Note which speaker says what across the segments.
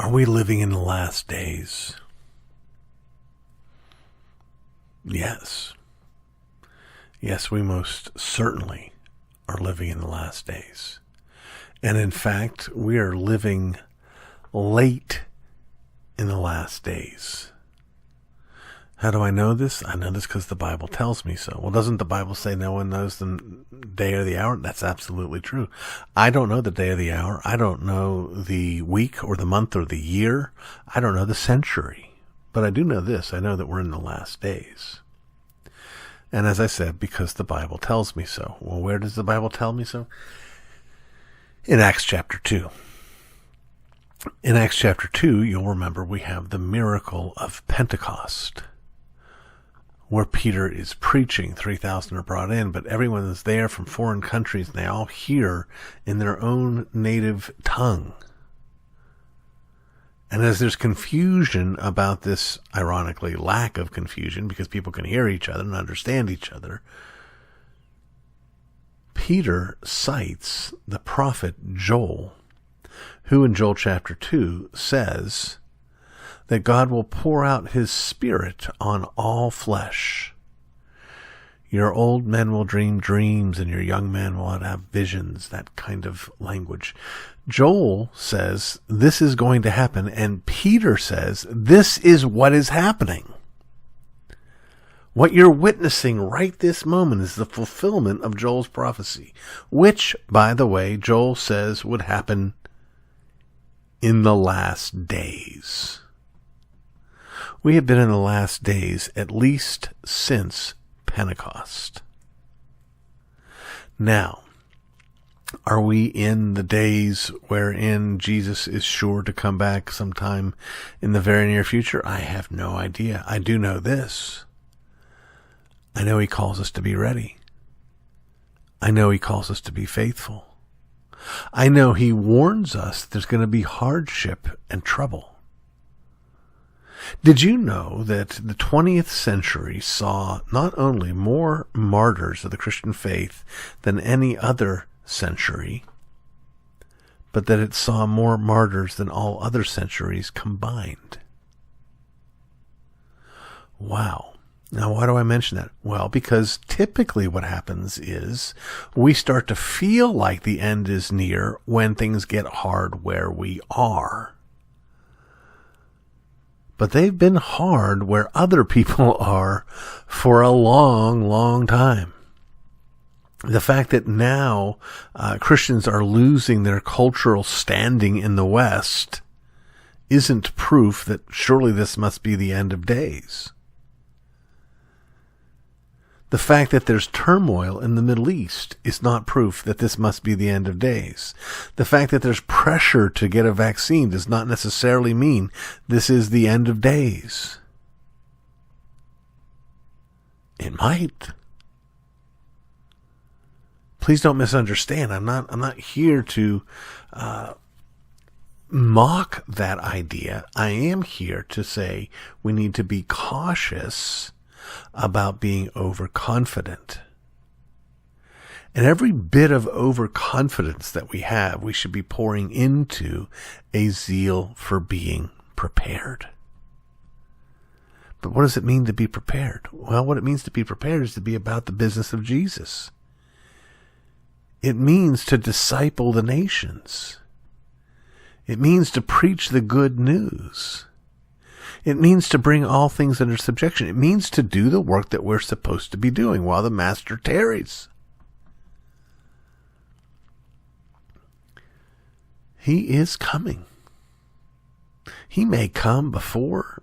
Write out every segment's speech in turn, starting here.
Speaker 1: Are we living in the last days? Yes. Yes, we most certainly are living in the last days. And in fact, we are living late in the last days. How do I know this? I know this because the Bible tells me so. Well, doesn't the Bible say no one knows the day or the hour? That's absolutely true. I don't know the day or the hour. I don't know the week or the month or the year. I don't know the century. But I do know this. I know that we're in the last days. And as I said, because the Bible tells me so. Well, where does the Bible tell me so? In Acts chapter 2. In Acts chapter 2, you'll remember we have the miracle of Pentecost, where Peter is preaching. 3,000 are brought in, but everyone is there from foreign countries, and they all hear in their own native tongue. And as there's confusion about this, ironically, lack of confusion, because people can hear each other and understand each other, Peter cites the prophet Joel, who in Joel chapter 2 says that God will pour out his Spirit on all flesh. Your old men will dream dreams and your young men will have visions, that kind of language. Joel says this is going to happen, and Peter says this is what is happening. What you're witnessing right this moment is the fulfillment of Joel's prophecy, which, by the way, Joel says would happen in the last days. We have been in the last days at least since Pentecost. Now, are we in the days wherein Jesus is sure to come back sometime in the very near future? I have no idea. I do know this. I know he calls us to be ready. I know he calls us to be faithful. I know he warns us there's going to be hardship and trouble. Did you know that the 20th century saw not only more martyrs of the Christian faith than any other century, but that it saw more martyrs than all other centuries combined? Wow. Now, why do I mention that? Well, because typically what happens is we start to feel like the end is near when things get hard where we are. But they've been hard where other people are for a long, long time. The fact that now Christians are losing their cultural standing in the West isn't proof that surely this must be the end of days. The fact that there's turmoil in the Middle East is not proof that this must be the end of days. The fact that there's pressure to get a vaccine does not necessarily mean this is the end of days. It might. Please don't misunderstand. I'm not here to mock that idea. I am here to say we need to be cautious about being overconfident. And every bit of overconfidence that we have, we should be pouring into a zeal for being prepared. But what does it mean to be prepared? Well, what it means to be prepared is to be about the business of Jesus. It means to disciple the nations. It means to preach the good news. It means to bring all things under subjection. It means to do the work that we're supposed to be doing while the Master tarries. He is coming. He may come before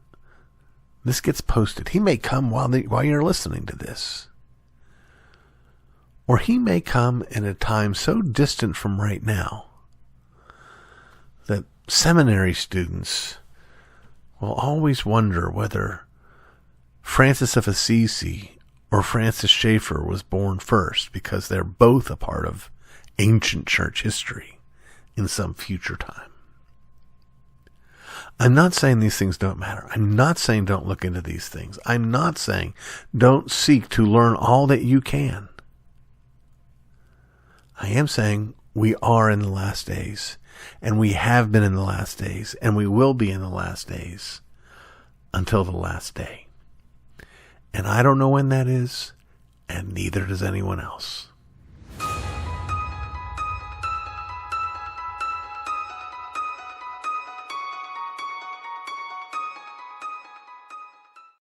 Speaker 1: this gets posted. He may come while you're listening to this. Or he may come in a time so distant from right now that seminary students will always wonder whether Francis of Assisi or Francis Schaeffer was born first, because they're both a part of ancient church history in some future time. I'm not saying these things don't matter. I'm not saying don't look into these things. I'm not saying don't seek to learn all that you can. I am saying we are in the last days, And we have been in the last days, and we will be in the last days until the last day. And I don't know when that is, and neither does anyone else.